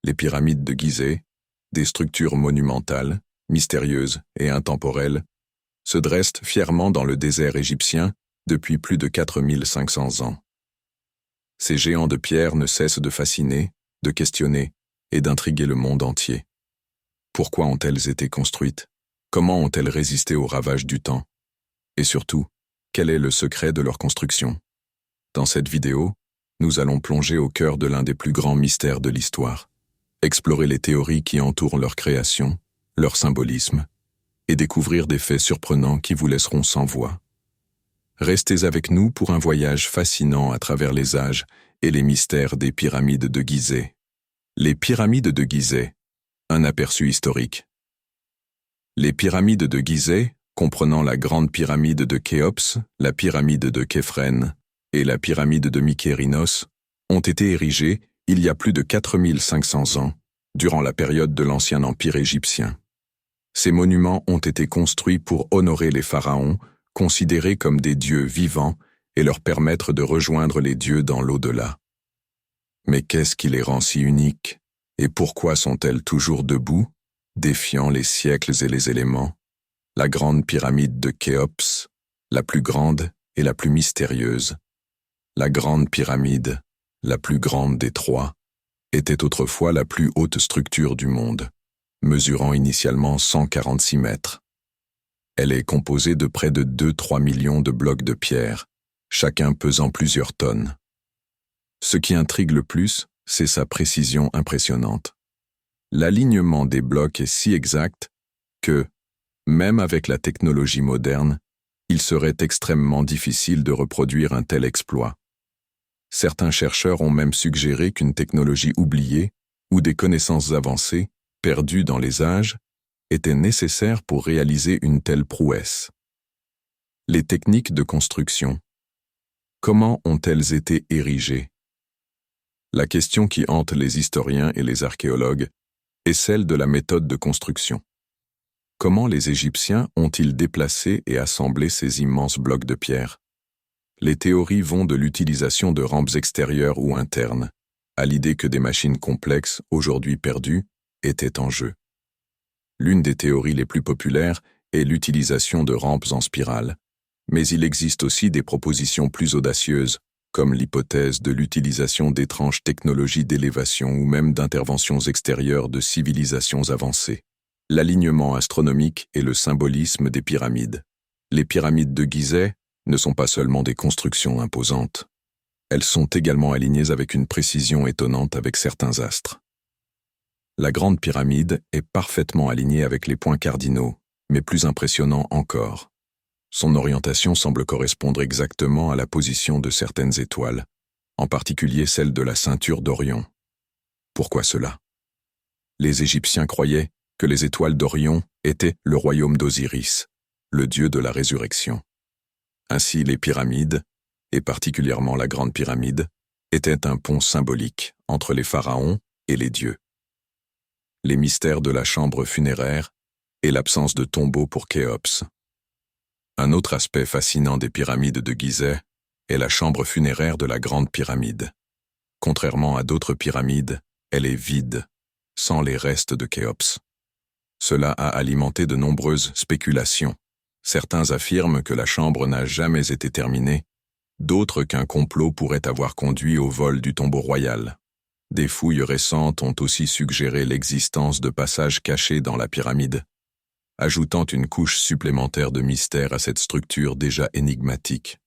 Les pyramides de Gizeh, des structures monumentales, mystérieuses et intemporelles, se dressent fièrement dans le désert égyptien depuis plus de 4500 ans. Ces géants de pierre ne cessent de fasciner, de questionner et d'intriguer le monde entier. Pourquoi ont-elles été construites? Comment ont-elles résisté aux ravages du temps? Et surtout, quel est le secret de leur construction? Dans cette vidéo, nous allons plonger au cœur de l'un des plus grands mystères de l'histoire, explorer les théories qui entourent leur création, leur symbolisme, et découvrir des faits surprenants qui vous laisseront sans voix. Restez avec nous pour un voyage fascinant à travers les âges et les mystères des pyramides de Gizeh. Les pyramides de Gizeh, un aperçu historique. Les pyramides de Gizeh, comprenant la grande pyramide de Khéops, la pyramide de Khéphren et la pyramide de Mykérinos, ont été érigées il y a plus de 4500 ans, durant la période de l'Ancien Empire égyptien. Ces monuments ont été construits pour honorer les pharaons, considérés comme des dieux vivants, et leur permettre de rejoindre les dieux dans l'au-delà. Mais qu'est-ce qui les rend si uniques? Et pourquoi sont-elles toujours debout, défiant les siècles et les éléments? La grande pyramide de Khéops, la plus grande et la plus mystérieuse. La grande pyramide, la plus grande des trois, était autrefois la plus haute structure du monde, mesurant initialement 146 mètres. Elle est composée de près de 2-3 millions de blocs de pierre, chacun pesant plusieurs tonnes. Ce qui intrigue le plus, c'est sa précision impressionnante. L'alignement des blocs est si exact que, même avec la technologie moderne, il serait extrêmement difficile de reproduire un tel exploit. Certains chercheurs ont même suggéré qu'une technologie oubliée ou des connaissances avancées, perdues dans les âges, étaient nécessaires pour réaliser une telle prouesse. Les techniques de construction. Comment ont-elles été érigées? La question qui hante les historiens et les archéologues est celle de la méthode de construction. Comment les Égyptiens ont-ils déplacé et assemblé ces immenses blocs de pierre? Les théories vont de l'utilisation de rampes extérieures ou internes, à l'idée que des machines complexes, aujourd'hui perdues, étaient en jeu. L'une des théories les plus populaires est l'utilisation de rampes en spirale, mais il existe aussi des propositions plus audacieuses, comme l'hypothèse de l'utilisation d'étranges technologies d'élévation ou même d'interventions extérieures de civilisations avancées. L'alignement astronomique et le symbolisme des pyramides. Les pyramides de Gizeh ne sont pas seulement des constructions imposantes. Elles sont également alignées avec une précision étonnante avec certains astres. La grande pyramide est parfaitement alignée avec les points cardinaux, mais plus impressionnant encore. Son orientation semble correspondre exactement à la position de certaines étoiles, en particulier celle de la ceinture d'Orion. Pourquoi cela? Les Égyptiens croyaient que les étoiles d'Orion étaient le royaume d'Osiris, le dieu de la résurrection. Ainsi, les pyramides, et particulièrement la grande pyramide, étaient un pont symbolique entre les pharaons et les dieux. Les mystères de la chambre funéraire et l'absence de tombeau pour Khéops. Un autre aspect fascinant des pyramides de Gizeh est la chambre funéraire de la grande pyramide. Contrairement à d'autres pyramides, elle est vide, sans les restes de Khéops. Cela a alimenté de nombreuses spéculations. Certains affirment que la chambre n'a jamais été terminée, d'autres qu'un complot pourrait avoir conduit au vol du tombeau royal. Des fouilles récentes ont aussi suggéré l'existence de passages cachés dans la pyramide, ajoutant une couche supplémentaire de mystère à cette structure déjà énigmatique.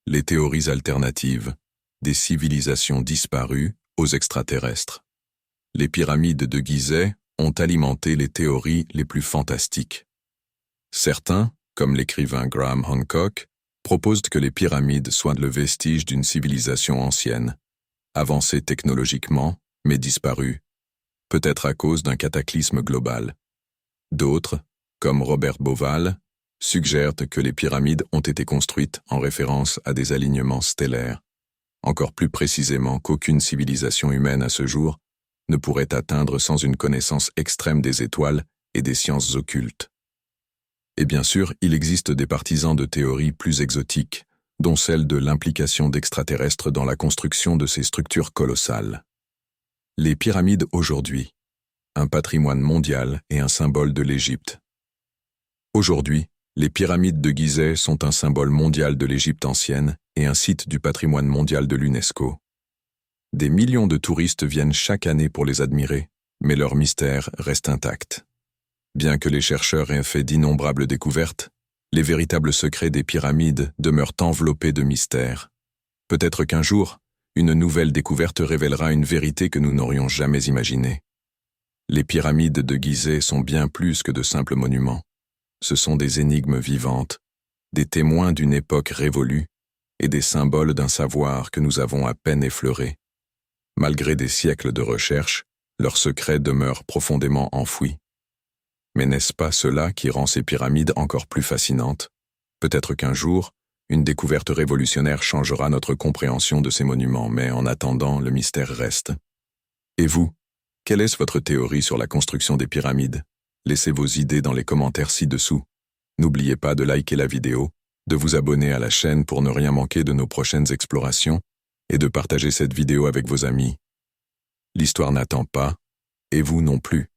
Les théories alternatives, des civilisations disparues aux extraterrestres. Les pyramides de Gizeh ont alimenté les théories les plus fantastiques. Certains, comme l'écrivain Graham Hancock, proposent que les pyramides soient le vestige d'une civilisation ancienne, avancée technologiquement, mais disparue, peut-être à cause d'un cataclysme global. D'autres, comme Robert Bauval, suggèrent que les pyramides ont été construites en référence à des alignements stellaires, encore plus précisément qu'aucune civilisation humaine à ce jour ne pourrait atteindre sans une connaissance extrême des étoiles et des sciences occultes. Et bien sûr, il existe des partisans de théories plus exotiques, dont celle de l'implication d'extraterrestres dans la construction de ces structures colossales. Les pyramides aujourd'hui, un patrimoine mondial et un symbole de l'Égypte. Aujourd'hui, les pyramides de Gizeh sont un symbole mondial de l'Égypte ancienne et un site du patrimoine mondial de l'UNESCO. Des millions de touristes viennent chaque année pour les admirer, mais leur mystère reste intact. Bien que les chercheurs aient fait d'innombrables découvertes, les véritables secrets des pyramides demeurent enveloppés de mystères. Peut-être qu'un jour, une nouvelle découverte révélera une vérité que nous n'aurions jamais imaginée. Les pyramides de Gizeh sont bien plus que de simples monuments. Ce sont des énigmes vivantes, des témoins d'une époque révolue et des symboles d'un savoir que nous avons à peine effleuré. Malgré des siècles de recherche, leurs secrets demeurent profondément enfouis. Mais n'est-ce pas cela qui rend ces pyramides encore plus fascinantes? Peut-être qu'un jour, une découverte révolutionnaire changera notre compréhension de ces monuments, mais en attendant, le mystère reste. Et vous, quelle est votre théorie sur la construction des pyramides? Laissez vos idées dans les commentaires ci-dessous. N'oubliez pas de liker la vidéo, de vous abonner à la chaîne pour ne rien manquer de nos prochaines explorations et de partager cette vidéo avec vos amis. L'histoire n'attend pas, et vous non plus.